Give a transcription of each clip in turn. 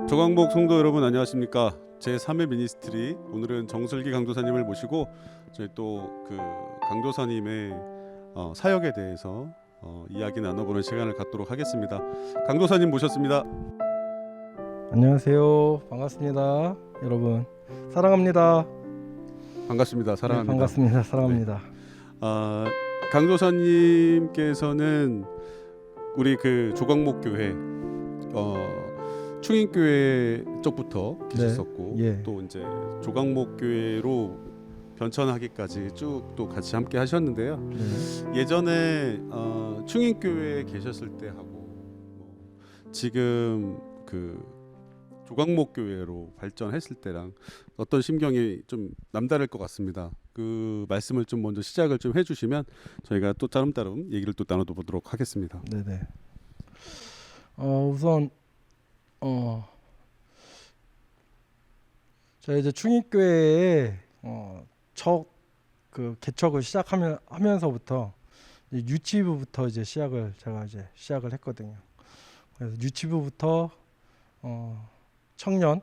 조광목 성도 여러분 안녕하십니까? 제3회 미니스트리 오늘은 정슬기 강도사님을 모시고 저희 또 그 강도사님의 사역에 대해서 이야기 나눠보는 시간을 갖도록 하겠습니다. 강도사님 모셨습니다. 안녕하세요. 반갑습니다. 여러분 사랑합니다. 반갑습니다. 사랑합니다. 네, 반갑습니다. 사랑합니다. 강도사님께서는 우리 그 조광목 교회 충인교회 쪽부터 계셨었고 예. 또 이제 조광목 교회로 변천하기까지 쭉 또 같이 함께 하셨는데요. 네. 예전에 충인교회에 계셨을 때 하고 지금 그 조광목 교회로 발전했을 때랑 어떤 심경이 좀 남다를 것 같습니다. 그 말씀을 좀 먼저 시작을 좀 해주시면 저희가 또 따름따름 얘기를 또 나눠보도록 하겠습니다. 네네. 우선 제가 이제 충익교회에 첫 그 개척을 시작하면서부터 유치부부터 이제 제가 시작을 했거든요. 그래서 유치부부터 청년을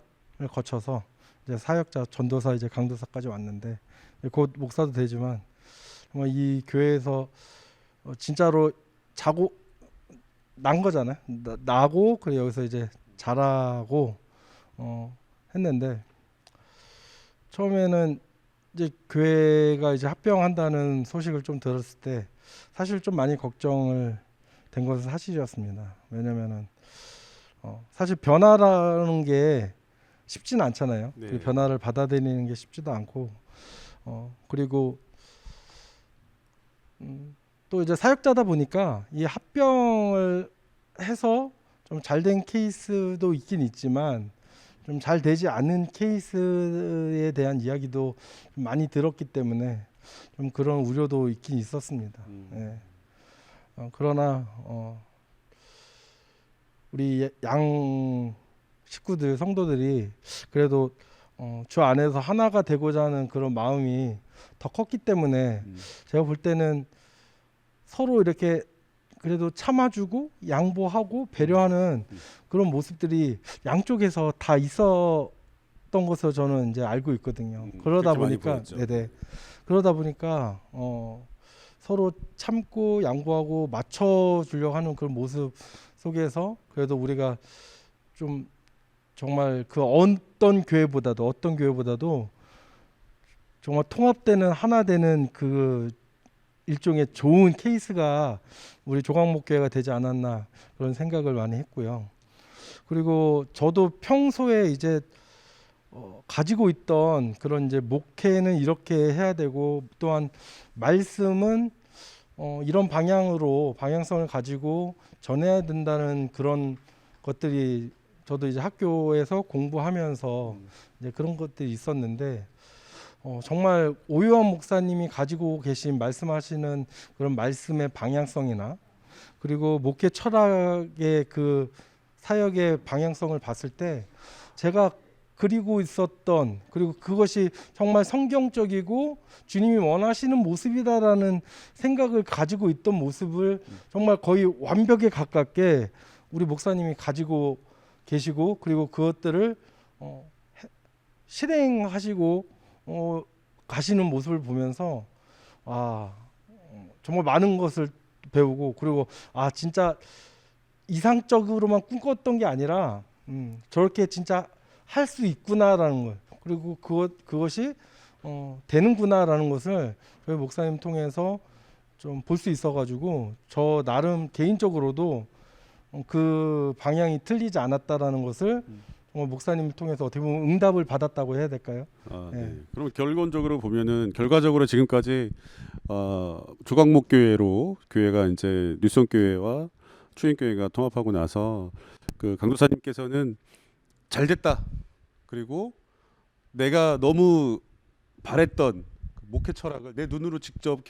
거쳐서 이제 사역자, 전도사, 이제 강도사까지 왔는데 곧 목사도 되지만 정말 이 교회에서 진짜로 자고 난 거잖아요. 나고 그래 여기서 이제 자라고 했는데 처음에는 이제 교회가 이제 합병한다는 소식을 좀 들었을 때 사실 좀 많이 걱정을 된 것은 사실이었습니다. 왜냐면은 사실 변화라는 게 쉽지는 않잖아요. 네. 그 변화를 받아들이는 게 쉽지도 않고 그리고 또 이제 사역자다 보니까 이 합병을 해서 좀 잘 된 케이스도 있긴 있지만 좀 잘 되지 않은 케이스에 대한 이야기도 좀 많이 들었기 때문에 좀 그런 우려도 있긴 있었습니다. 예. 그러나 우리 양 식구들 성도들이 그래도 주 안에서 하나가 되고자 하는 그런 마음이 더 컸기 때문에 제가 볼 때는 서로 이렇게 그래도 참아주고 양보하고 배려하는 그런 모습들이 양쪽에서 다 있었던 것으로 저는 이제 알고 있거든요. 그러다 보니까 네네. 그러다 보니까 서로 참고 양보하고 맞춰주려고 하는 그런 모습 속에서 그래도 우리가 좀 정말 그 어떤 교회보다도 정말 통합되는 하나 되는 그 일종의 좋은 케이스가 우리 조광목 교회가 되지 않았나 그런 생각을 많이 했고요. 그리고 저도 평소에 이제 가지고 있던 그런 이제 목회는 이렇게 해야 되고 또한 말씀은 이런 방향성을 가지고 전해야 된다는 그런 것들이 저도 이제 학교에서 공부하면서 이제 그런 것들이 있었는데 정말 오유환 목사님이 가지고 계신 말씀하시는 그런 말씀의 방향성이나 그리고 목회 철학의 그 사역의 방향성을 봤을 때 제가 그리고 있었던 그리고 그것이 정말 성경적이고 주님이 원하시는 모습이다라는 생각을 가지고 있던 모습을 정말 거의 완벽에 가깝게 우리 목사님이 가지고 계시고 그리고 그것들을 실행하시고 가시는 모습을 보면서 정말 많은 것을 배우고 그리고 진짜 이상적으로만 꿈꿨던 게 아니라 저렇게 진짜 할 수 있구나라는 걸 그리고 그것이 되는구나라는 것을 저희 목사님 통해서 좀 볼 수 있어가지고 저 나름 개인적으로도 그 방향이 틀리지 않았다라는 것을 정말 목사님을 통해서 어떻게 보면 응답을 받았다고 해야 될까요? 네. 그럼 결과적으로 지금까지 조광목 교회가 이제 뉴성교회와 충인교회가 통합하고 나서 그 강도사님께서는 잘 됐다. 그리고 내가 너무 바랬던 목회 철학을 내 눈으로 직접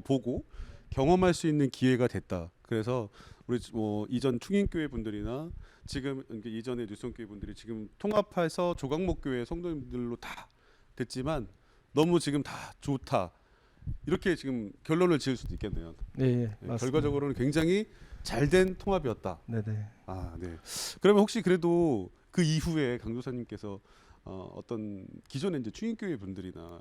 보고 경험할 수 있는 기회가 됐다. 그래서 우리 이전 충인교회 분들이나 지금 이전의 뉴성교회 분들이 지금 통합해서 조광목 교회 성도님들로 다 됐지만 너무 지금 다 좋다. 이렇게 지금 결론을 지을 수도 있겠네요. 네, 맞습니다. 결과적으로는 굉장히 잘된 통합이었다. 네네. 네. 그러면 혹시 그래도 그 이후에 강도사님께서 어떤 기존에 이제 추인교회 분들이나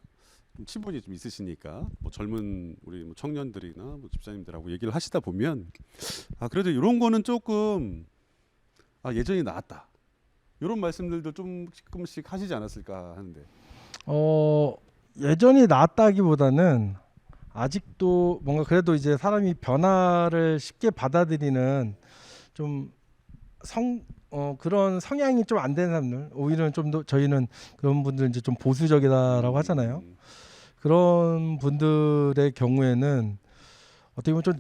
좀 친분이 좀 있으시니까 뭐 젊은 우리 뭐 청년들이나 뭐 집사님들하고 얘기를 하시다 보면 그래도 이런 거는 조금 예전이 나았다. 이런 말씀들도 좀 조금씩 하시지 않았을까 하는데. 예전이 나았다기보다는 아직도 뭔가 그래도 이제 사람이 변화를 쉽게 받아들이는 좀 그런 성향이 좀 안 되는 사람들, 오히려 좀 더 저희는 그런 분들 이제 좀 보수적이다라고 하잖아요. 그런 분들의 경우에는 어떻게 보면 좀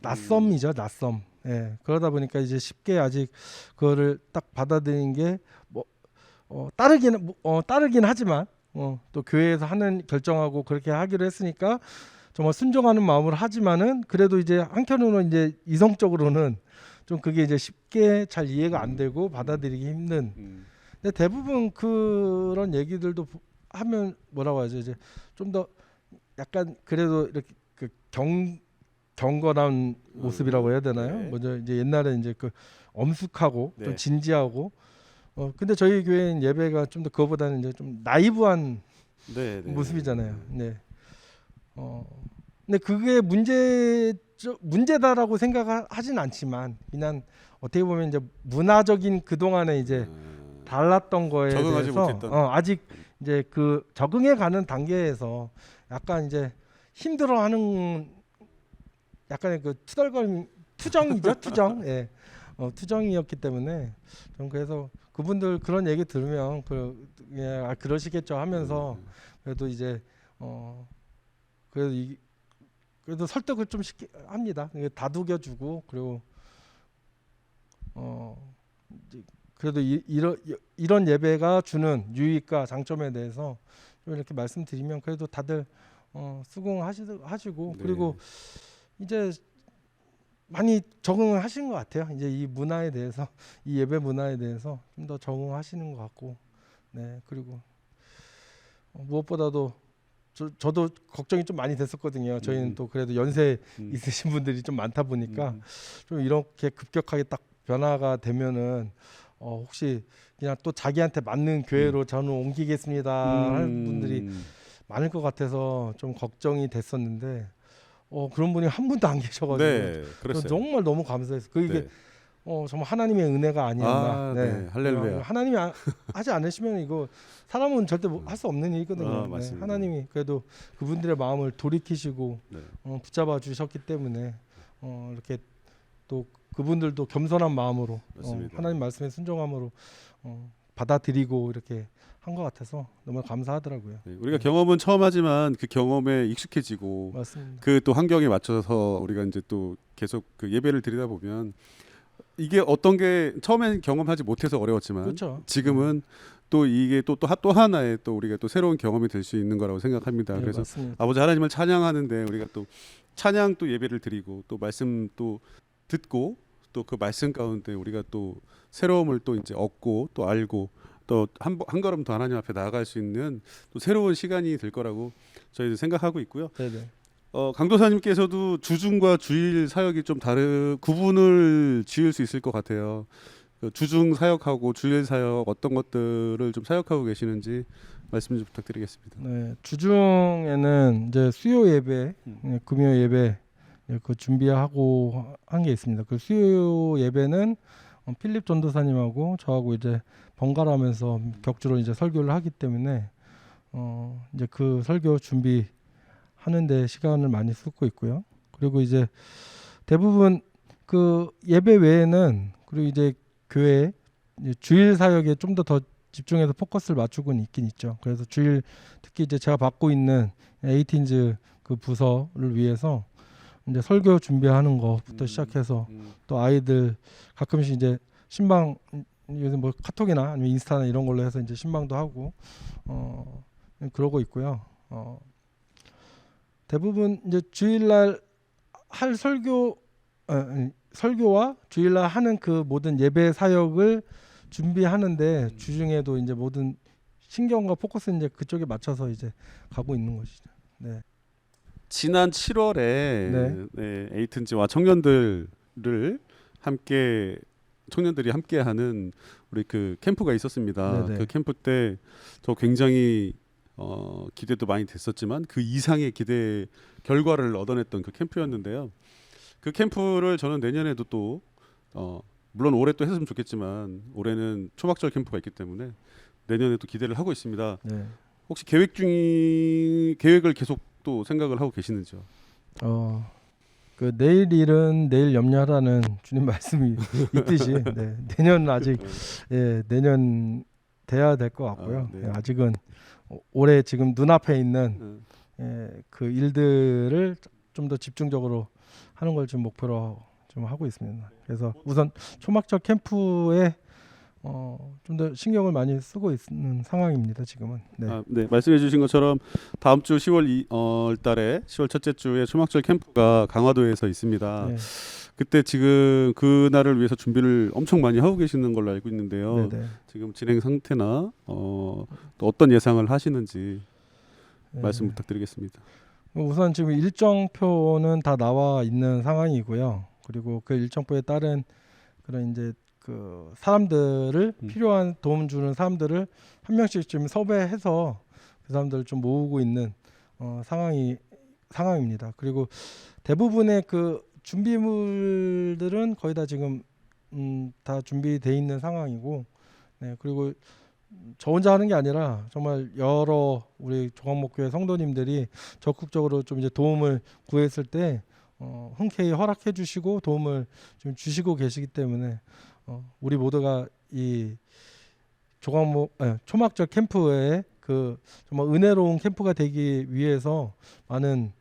낯섦이죠, 낯섦. 예, 그러다 보니까 이제 쉽게 아직 그거를 딱 받아들이는 게 따르긴 하지만 또 교회에서 하는 결정하고 그렇게 하기로 했으니까 정말 순종하는 마음으로 하지만은 그래도 이제 한편으로는 이제 이성적으로는 좀 그게 이제 쉽게 잘 이해가 안 되고 받아들이기 힘든. 근데 대부분 그런 얘기들도 하면 뭐라고 하죠? 이제 좀 더 약간 그래도 이렇게 그 경건한 모습이라고 해야 되나요? 네. 먼저 이제 옛날에 이제 그 엄숙하고 네. 좀 진지하고 근데 저희 교회는 예배가 좀 더 그거보다는 이제 좀 나이브한 네. 모습이잖아요. 네. 근데 그게 문제다라고 생각하진 않지만 그냥 어떻게 보면 이제 문화적인 그 동안에 이제 달랐던 거에 적응하지 대해서 못했던. 아직 이제 그 적응해 가는 단계에서 약간 이제 힘들어하는 약간의 그 투정이죠, 투정. 예. 투정이었기 때문에 좀 그래서 그분들 그런 얘기 들으면 그러시겠죠 하면서 그래도 이제 그래도 설득을 좀 합니다. 다독여주고 그리고 이제 그래도 이런 예배가 주는 유익과 장점에 대해서 좀 이렇게 말씀드리면 그래도 다들 수긍하시고 네. 그리고 이제 많이 적응을 하신 것 같아요. 이제 이 문화에 대해서 이 예배 문화에 대해서 좀 더 적응하시는 것 같고, 네 그리고 무엇보다도 저도 걱정이 좀 많이 됐었거든요. 저희는 또 그래도 연세 있으신 분들이 좀 많다 보니까 좀 이렇게 급격하게 딱 변화가 되면은 혹시 그냥 또 자기한테 맞는 교회로 저는 옮기겠습니다 하는 분들이 많을 것 같아서 좀 걱정이 됐었는데 그런 분이 한 분도 안 계셔가지고 네, 저 그랬어요. 정말 너무 감사했어요. 그게 네. 정말 하나님의 은혜가 아니었나. 네, 할렐루야. 하나님이 하지 않으시면 이거 사람은 절대 할 수 없는 일이거든요. 네, 맞습니다. 하나님이 그래도 그분들의 마음을 돌이키시고 네. 붙잡아 주셨기 때문에 이렇게 또 그분들도 겸손한 마음으로 맞습니다. 하나님 말씀에 순종함으로 받아들이고 이렇게 한 것 같아서 너무 감사하더라고요. 네, 우리가 경험은 처음 하지만 그 경험에 익숙해지고 맞습니다. 그 또 환경에 맞춰서 우리가 이제 또 계속 그 예배를 드리다 보면 이게 어떤 게 처음엔 경험하지 못해서 어려웠지만 그렇죠. 지금은 또 이게 또 하나의 또 우리가 또 새로운 경험이 될 수 있는 거라고 생각합니다. 네, 그래서 맞습니다. 아버지 하나님을 찬양하는데 우리가 또 찬양 또 예배를 드리고 또 말씀 또 듣고 또 그 말씀 가운데 우리가 또 새로움을 또 이제 얻고 또 알고 또 한 걸음 더 하나님 앞에 나아갈 수 있는 또 새로운 시간이 될 거라고 저희도 생각하고 있고요. 네네. 강도사님께서도 주중과 주일 사역이 좀 구분을 지을 수 있을 것 같아요. 그 주중 사역하고 주일 사역 어떤 것들을 좀 사역하고 계시는지 말씀 좀 부탁드리겠습니다. 네, 주중에는 이제 수요 예배, 금요 예배 그 준비하고 한 게 있습니다. 그 수요 예배는 필립 전도사님하고 저하고 이제 번갈아가면서 격주로 이제 설교를 하기 때문에 이제 그 설교 준비하는데 시간을 많이 쓰고 있고요. 그리고 이제 대부분 그 예배 외에는 그리고 이제 교회 이제 주일 사역에 좀 더 집중해서 포커스를 맞추고는 있긴 있죠. 그래서 주일 특히 이제 제가 맡고 있는 에이틴즈 그 부서를 위해서 이제 설교 준비하는 것부터 시작해서 또 아이들 가끔씩 이제 신방 요즘 뭐 카톡이나 아니면 인스타나 이런 걸로 해서 이제 신방도 하고 그러고 있고요. 대부분 이제 주일날 할 설교와 주일날 하는 그 모든 예배 사역을 준비하는데 주중에도 이제 모든 신경과 포커스 이제 그쪽에 맞춰서 이제 가고 있는 것이죠. 네. 지난 7월에 에이튼즈와 청년들을 함께 청년들이 함께하는 우리 그 캠프가 있었습니다. 네네. 그 캠프 때 저 굉장히 기대도 많이 됐었지만 그 이상의 기대 결과를 얻어냈던 그 캠프였는데요. 그 캠프를 저는 내년에도 또 물론 올해 또 했으면 좋겠지만 올해는 초막절 캠프가 있기 때문에 내년에도 기대를 하고 있습니다. 네. 혹시 계획을 계속 또 생각을 하고 계시는지요? 그 내일 일은 내일 염려하라는 주님 말씀이 있듯이 네, 내년은 아직 내년 돼야 될 것 같고요. 네. 아직은 올해 지금 눈앞에 있는 그 일들을 좀 더 집중적으로 하는 걸 좀 목표로 좀 하고 있습니다. 그래서 우선 초막절 캠프에 좀 더 신경을 많이 쓰고 있는 상황입니다. 지금은. 네. 네, 말씀해주신 것처럼 다음 주 10월 달에 10월 첫째 주에 초막절 캠프가 강화도에서 있습니다. 네. 그때 지금 그 날을 위해서 준비를 엄청 많이 하고 계시는 걸로 알고 있는데요. 네네. 지금 진행 상태나 또 어떤 예상을 하시는지 말씀 부탁드리겠습니다. 우선 지금 일정표는 다 나와 있는 상황이고요. 그리고 그 일정표에 따른 그런 이제 그 사람들을 필요한 도움 주는 사람들을 한 명씩 지금 섭외해서 그 사람들을 좀 모으고 있는 상황입니다. 그리고 대부분의 그 준비물들은 거의 다 지금 다 준비돼 있는 상황이고, 네, 그리고 저 혼자 하는 게 아니라 정말 여러 우리 조각목교회 성도님들이 적극적으로 좀 이제 도움을 구했을 때 흔쾌히 허락해 주시고 도움을 좀 주시고 계시기 때문에 우리 모두가 이 초막절 캠프에 그 정말 은혜로운 캠프가 되기 위해서 많은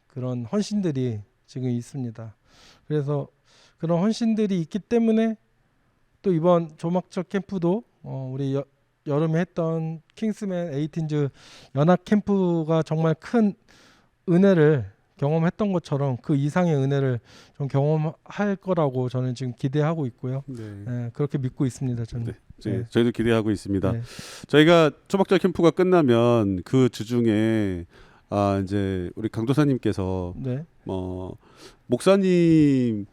그런 헌신들이 지금 있습니다. 그래서 그런 헌신들이 있기 때문에 또 이번 초막절 캠프도 우리 여름에 했던 킹스맨 에이틴즈 연합 캠프가 정말 큰 은혜를 경험했던 것처럼 그 이상의 은혜를 좀 경험할 거라고 저는 지금 기대하고 있고요. 네, 그렇게 믿고 있습니다. 저는. 네. 저희도 기대하고 있습니다. 네. 저희가 초막절 캠프가 끝나면 그 주중에 이제 우리 강도사님께서 네. 목사님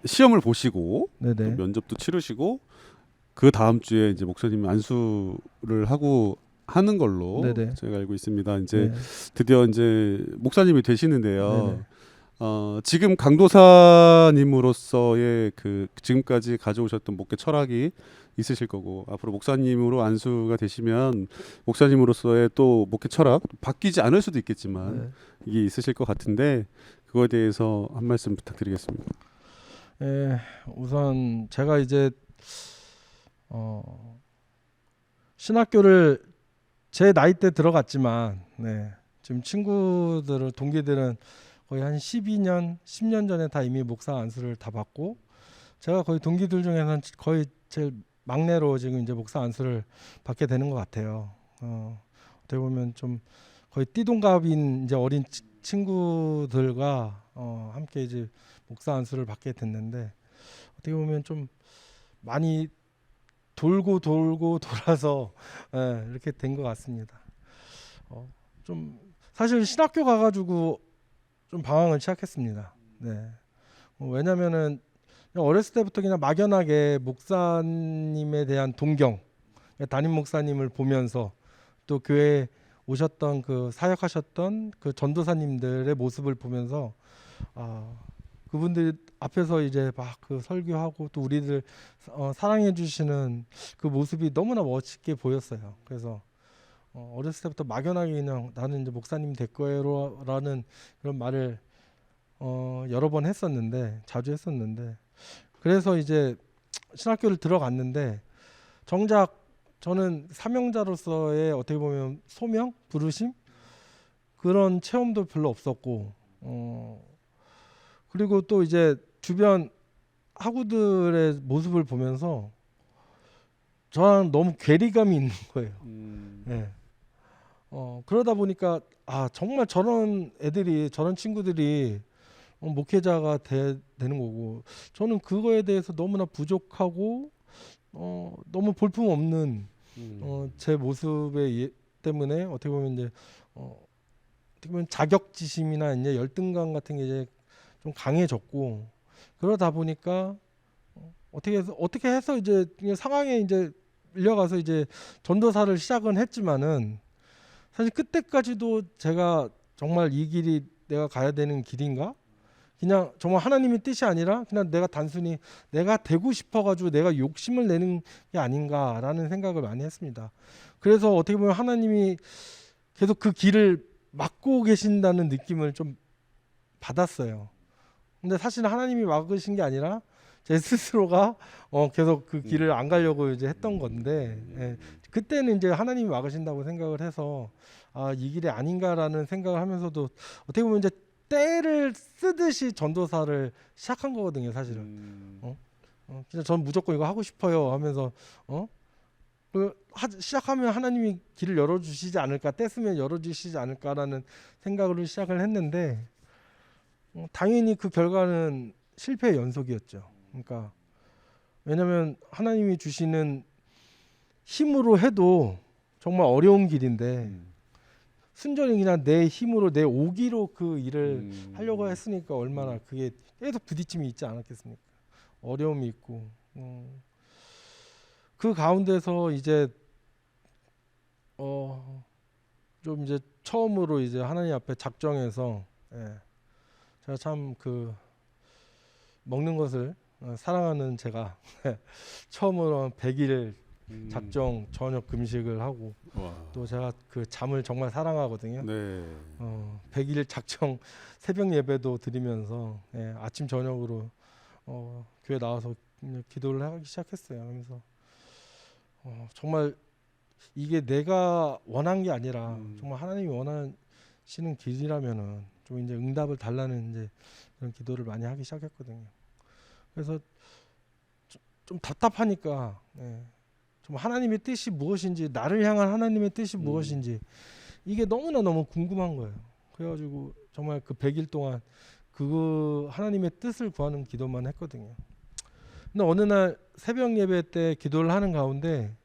시험을 보시고 또 면접도 치르시고 그 다음 주에 이제 목사님 안수를 하는 걸로 네네. 제가 알고 있습니다. 이제 드디어 이제 목사님이 되시는데요. 네네. 지금 강도사님으로서의 그 지금까지 가져오셨던 목회 철학이 있으실 거고 앞으로 목사님으로 안수가 되시면 목사님으로서의 또 목회 철학 바뀌지 않을 수도 있겠지만 이게 있으실 것 같은데 그거에 대해서 한 말씀 부탁드리겠습니다. 우선 제가 이제 신학교를 제 나이 때 들어갔지만 지금 동기들은 거의 한 12년, 10년 전에 다 이미 목사 안수를 다 받고 제가 거의 동기들 중에서는 거의 제일 막내로 지금 이제 목사 안수를 받게 되는 것 같아요. 어떻게 보면 좀 거의 띠동갑인 이제 어린 친구들과 함께 이제 목사 안수를 받게 됐는데 어떻게 보면 좀 많이 돌고 돌아서 이렇게 된 것 같습니다. 좀 사실 신학교 가가지고 좀 방황을 시작했습니다. 네. 왜냐면은 어렸을 때부터 그냥 막연하게 목사님에 대한 동경, 담임 목사님을 보면서 또 교회에 오셨던 그 사역하셨던 그 전도사님들의 모습을 보면서 그분들 앞에서 이제 막 그 설교하고 또 우리들 사랑해 주시는 그 모습이 너무나 멋있게 보였어요. 그래서 어렸을 때부터 막연하게 그냥 나는 이제 목사님 될 거예요라는 그런 말을 여러 번 자주 했었는데 그래서 이제 신학교를 들어갔는데 정작 저는 사명자로서의 어떻게 보면 소명, 부르심 그런 체험도 별로 없었고 그리고 또 이제 주변 학우들의 모습을 보면서 저랑 너무 괴리감이 있는 거예요. 네. 그러다 보니까 정말 저런 친구들이 목회자가 되는 거고 저는 그거에 대해서 너무나 부족하고 너무 볼품없는 제 모습에 때문에 어떻게 보면 이제 어떻게 보면 자격지심이나 이제 열등감 같은 게 이제 좀 강해졌고 그러다 보니까 어떻게 해서 이제 그냥 상황에 이제 밀려가서 이제 전도사를 시작은 했지만은 사실 그때까지도 제가 정말 이 길이 내가 가야 되는 길인가? 그냥 정말 하나님의 뜻이 아니라 그냥 내가 단순히 내가 되고 싶어가지고 내가 욕심을 내는 게 아닌가라는 생각을 많이 했습니다. 그래서 어떻게 보면 하나님이 계속 그 길을 막고 계신다는 느낌을 좀 받았어요. 근데 사실 하나님이 막으신 게 아니라 제 스스로가 계속 그 길을 안 가려고 이제 했던 건데, 예, 그때는 이제 하나님이 막으신다고 생각을 해서 이 길이 아닌가라는 생각을 하면서도 어떻게 보면 이제 때를 쓰듯이 전도사를 시작한 거거든요, 사실은. 그냥 전 무조건 이거 하고 싶어요 하면서 시작하면 하나님이 길을 열어주시지 않을까, 때 쓰면 열어주시지 않을까라는 생각으로 시작을 했는데 당연히 그 결과는 실패의 연속이었죠. 그러니까 왜냐하면 하나님이 주시는 힘으로 해도 정말 어려운 길인데 순전히 그냥 내 힘으로 내 오기로 그 일을 하려고 했으니까 얼마나 그게 계속 부딪힘이 있지 않았겠습니까? 어려움이 있고 그 가운데서 이제 좀 이제 처음으로 이제 하나님 앞에 작정해서 제가 참 그 먹는 것을 사랑하는 제가 처음으로 100일 작정 저녁 금식을 하고 와. 또 제가 그 잠을 정말 사랑하거든요. 네. 100일 작정 새벽 예배도 드리면서 아침 저녁으로 교회 나와서 기도를 하기 시작했어요. 그래서 정말 이게 내가 원한 게 아니라 정말 하나님이 원하시는 길이라면은 좀 이제 응답을 달라는 이제 그런 기도를 많이 하기 시작했거든요. 그래서 좀 답답하니까 좀 하나님의 뜻이 무엇인지, 나를 향한 하나님의 뜻이 무엇인지 이게 너무 궁금한 거예요. 그래가지고 정말 그 100일 동안 그 하나님의 뜻을 구하는 기도만 했거든요. 근데 어느 날 새벽 예배 때 기도를 하는 가운데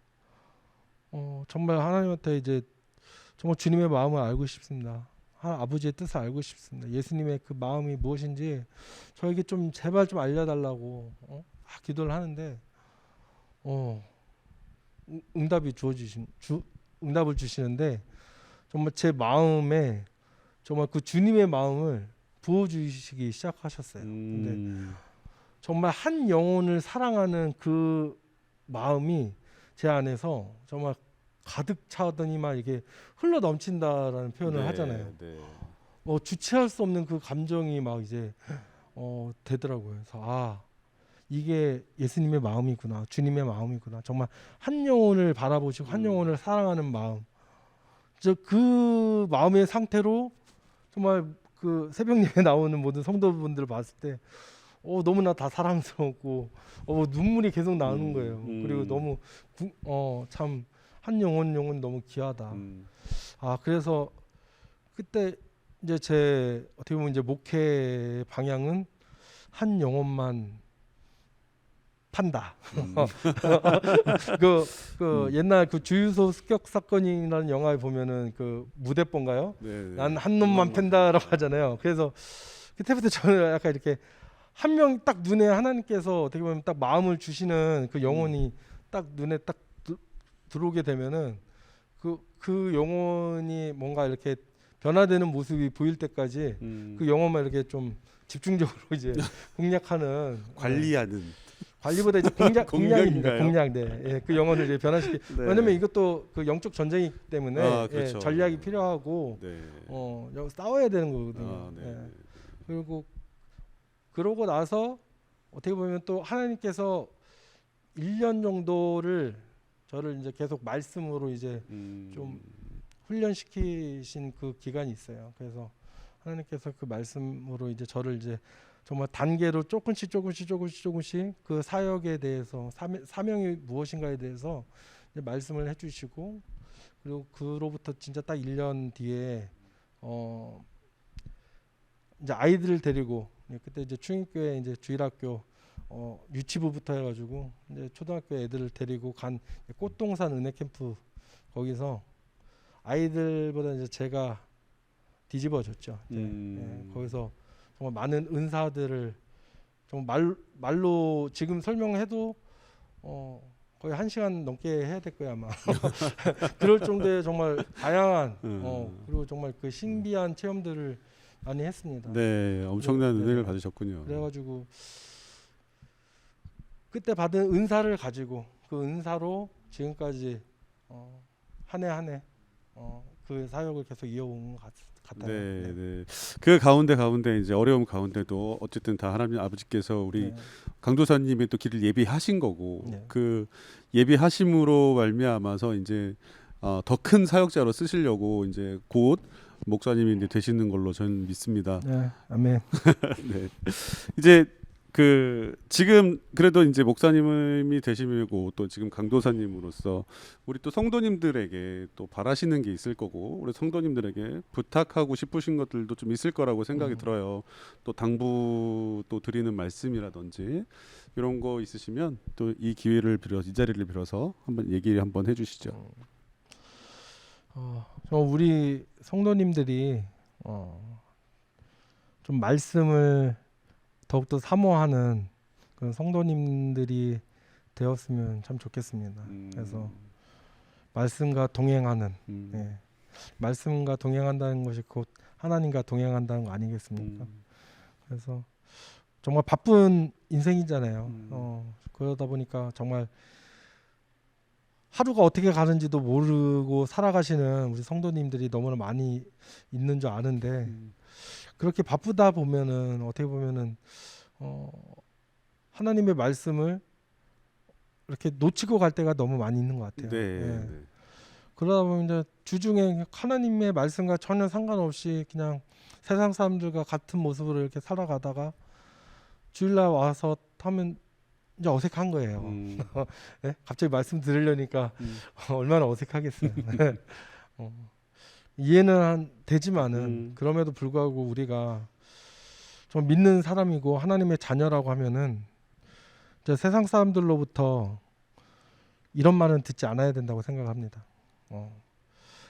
정말 하나님한테 이제 정말 주님의 마음을 알고 싶습니다. 아버지의 뜻을 알고 싶습니다. 예수님의 그 마음이 무엇인지 저에게 좀 제발 좀 알려달라고 기도를 하는데 응답을 주시는데 정말 제 마음에 정말 그 주님의 마음을 부어주시기 시작하셨어요. 근데 정말 한 영혼을 사랑하는 그 마음이 제 안에서 정말 가득 차더니만 이게 흘러 넘친다라는 표현을 하잖아요. 네. 주체할 수 없는 그 감정이 막 이제 되더라고요. 그래서 이게 예수님의 마음이구나, 주님의 마음이구나. 정말 한 영혼을 바라보시고 한 영혼을 사랑하는 마음. 그 마음의 상태로 정말 그 새벽 예배 나오는 모든 성도분들을 봤을 때 너무나 다 사랑스럽고 눈물이 계속 나오는 거예요. 그리고 너무 참 한 영혼 너무 귀하다. 그래서 그때 이제 제 어떻게 보면 이제 목회 방향은 한 영혼만 판다. 옛날 그 주유소 습격 사건이라는 영화에 보면은 그 무대뽀인가요? 난 한 놈만 팬다라고 하잖아요. 그래서 그때부터 저는 약간 이렇게 한 명 딱 눈에 하나님께서 어떻게 보면 딱 마음을 주시는 그 영혼이 딱 눈에 딱 들어오게 되면은 그 영혼이 뭔가 이렇게 변화되는 모습이 보일 때까지 그 영혼만 이렇게 좀 집중적으로 이제 공략하는 관리보다 이제 공략입니다. 공략. 그 영혼을 이제 변화시키. 왜냐면 이것도 그 영적 전쟁이기 때문에 그렇죠. 전략이 필요하고 싸워야 되는 거거든요. 그리고 그러고 나서 어떻게 보면 또 하나님께서 1년 정도를 저를 이제 계속 말씀으로 이제 좀 훈련시키신 그 기간이 있어요. 그래서 하나님께서 그 말씀으로 이제 저를 이제 정말 단계로 조금씩 그 사역에 대해서 사명이 무엇인가에 대해서 이제 말씀을 해주시고 그리고 그로부터 진짜 딱 1년 뒤에 이제 아이들을 데리고 그때 이제 충익교회 이제 주일학교 유치부부터 해가지고 이제 초등학교 애들을 데리고 간 꽃동산 은혜 캠프 거기서 아이들보다 이제 제가 뒤집어졌죠. 거기서 정말 많은 은사들을 좀 말로 지금 설명해도 거의 1시간 넘게 해야 될 거야 아마. 그럴 정도의 정말 다양한 그리고 정말 그 신비한 체험들을 많이 했습니다. 네, 엄청난 네, 은혜를 네. 받으셨군요. 그래가지고 그때 받은 은사를 가지고 그 은사로 지금까지 한 해 한 해 그 사역을 계속 이어온 것 같아요. 네, 네. 그 가운데 이제 어려움 가운데도 어쨌든 다 하나님 아버지께서 우리 네. 강도사님의 또 길을 예비하신 거고 네. 그 예비하심으로 말미암아서 이제 더 큰 사역자로 쓰시려고 이제 곧 목사님이 이제 되시는 걸로 저는 믿습니다. 네, 아멘. 네. 이제 그 지금 그래도 이제 목사님이 되시고 또 지금 강도사님으로서 우리 또 성도님들에게 또 바라시는 게 있을 거고 우리 성도님들에게 부탁하고 싶으신 것들도 좀 있을 거라고 생각이 들어요. 또 당부 또 드리는 말씀이라든지 이런 거 있으시면 또 이 기회를 빌어서 이 자리를 빌어서 한번 얘기 한번 해주시죠. 우리 성도님들이 좀 말씀을 더욱더 사모하는 그런 성도님들이 되었으면 참 좋겠습니다. 그래서 말씀과 동행하는 예. 말씀과 동행한다는 것이 곧 하나님과 동행한다는 거 아니겠습니까? 그래서 정말 바쁜 인생이잖아요. 그러다 보니까 정말 하루가 어떻게 가는지도 모르고 살아가시는 우리 성도님들이 너무나 많이 있는 줄 아는데 그렇게 바쁘다 보면은 어떻게 보면은 하나님의 말씀을 이렇게 놓치고 갈 때가 너무 많이 있는 것 같아요. 네. 예. 네. 그러다 보면 이제 주중에 하나님의 말씀과 전혀 상관없이 그냥 세상 사람들과 같은 모습으로 이렇게 살아가다가 주일날 와서 하면 이제 어색한 거예요. 네? 갑자기 말씀 들으려니까 얼마나 어색하겠어요. 이해는 되지만은 그럼에도 불구하고 우리가 좀 믿는 사람이고 하나님의 자녀라고 하면은 이제 세상 사람들로부터 이런 말은 듣지 않아야 된다고 생각합니다.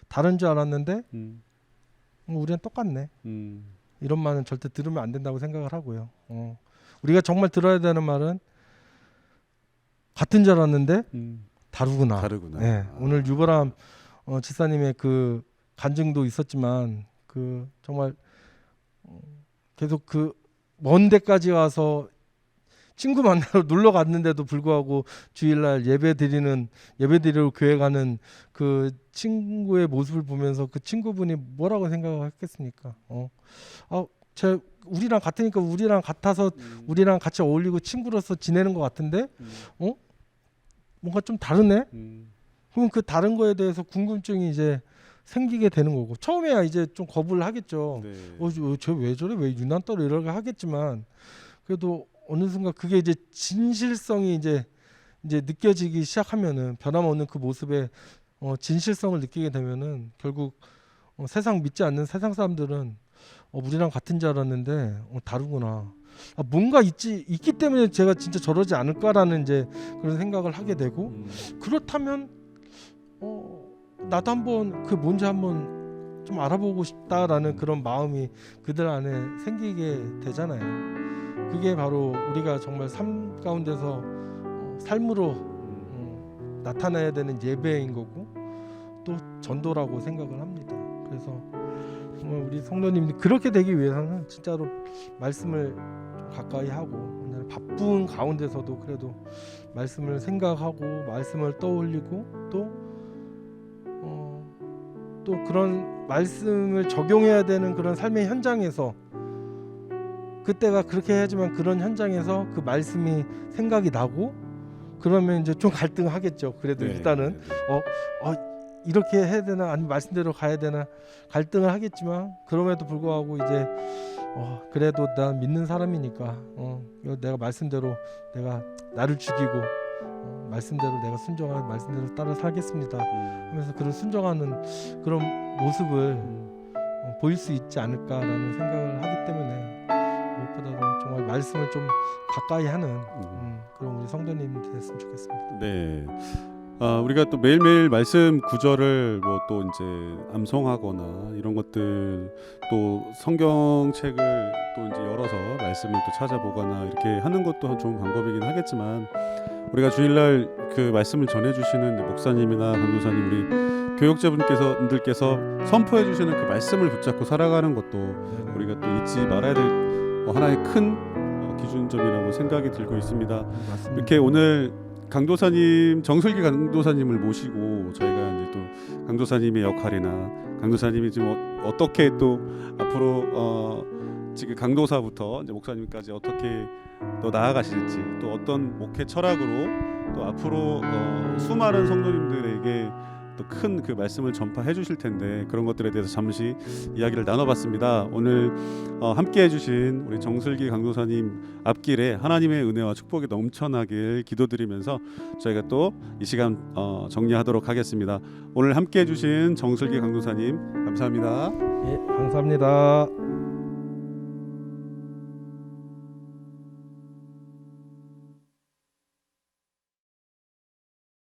다른 줄 알았는데 우리는 똑같네. 이런 말은 절대 들으면 안 된다고 생각을 하고요. 우리가 정말 들어야 되는 말은 같은 줄 알았는데 다르구나. 네, 오늘 유보람 지사님의 그 간증도 있었지만 그 정말 계속 그 먼 데까지 와서 친구 만나러 놀러 갔는데도 불구하고 주일날 예배드리러 교회 가는 그 친구의 모습을 보면서 그 친구분이 뭐라고 생각했겠습니까? 우리랑 같으니까 우리랑 같아서 우리랑 같이 어울리고 친구로서 지내는 것 같은데 뭔가 좀 다르네? 그럼 그 다른 거에 대해서 궁금증이 이제 생기게 되는 거고 처음에야 이제 좀 거부를 하겠죠. 네. 쟤 왜 저래? 왜 유난 떨어? 이렇게 하겠지만 그래도 어느 순간 그게 이제 진실성이 이제 느껴지기 시작하면은 변함없는 그 모습에 진실성을 느끼게 되면은 결국 세상 믿지 않는 세상 사람들은 우리랑 같은 줄 알았는데 다르구나. 뭔가 있기 때문에 제가 진짜 저러지 않을까라는 이제 그런 생각을 하게 되고 그렇다면 나도 한번 그 뭔지 한번 좀 알아보고 싶다라는 그런 마음이 그들 안에 생기게 되잖아요. 그게 바로 우리가 정말 삶 가운데서 삶으로 나타나야 되는 예배인 거고 또 전도라고 생각을 합니다. 그래서 정말 우리 성도님들이 그렇게 되기 위해서는 진짜로 말씀을 좀 가까이 하고 바쁜 가운데서도 그래도 말씀을 생각하고 말씀을 떠올리고 또 그런 말씀을 적용해야 되는 그런 삶의 현장에서 그때가 그렇게 해야지만 그런 현장에서 그 말씀이 생각이 나고 그러면 이제 좀 갈등하겠죠. 그래도 네. 일단은 이렇게 해야 되나 아니면 말씀대로 가야 되나 갈등을 하겠지만 그럼에도 불구하고 이제 그래도 난 믿는 사람이니까 내가 말씀대로 내가 나를 죽이고 말씀대로 내가 순종하는 말씀대로 따라 살겠습니다 하면서 그런 순종하는 그런 모습을 보일 수 있지 않을까라는 생각을 하기 때문에 무엇보다도 정말 말씀을 좀 가까이 하는 그런 우리 성도님이 됐으면 좋겠습니다. 네. 우리가 또 매일매일 말씀 구절을 뭐 또 이제 암송하거나 이런 것들, 또 성경책을 또 이제 열어서 말씀을 또 찾아보거나 이렇게 하는 것도 좋은 방법이긴 하겠지만, 우리가 주일날 그 말씀을 전해주시는 목사님이나 강도사님, 우리 교육자분들께서 선포해 주시는 그 말씀을 붙잡고 살아가는 것도 우리가 또 잊지 말아야 될 하나의 큰 기준점이라고 생각이 들고 있습니다. 맞습니다. 이렇게 오늘 강도사님, 정슬기 강도사님을 모시고 저희가 이제 또 강도사님의 역할이나 강도사님이 지금 어떻게 또 앞으로 지금 강도사부터 이제 목사님까지 어떻게 또 나아가실지, 또 어떤 목회 철학으로 또 앞으로 수많은 성도님들에게 또 큰 그 말씀을 전파해 주실 텐데, 그런 것들에 대해서 잠시 이야기를 나눠봤습니다. 오늘 함께 해주신 우리 정슬기 강도사님 앞길에 하나님의 은혜와 축복이 넘쳐나길 기도드리면서 저희가 또 이 시간 정리하도록 하겠습니다. 오늘 함께 해주신 정슬기 강도사님 감사합니다. 예, 감사합니다.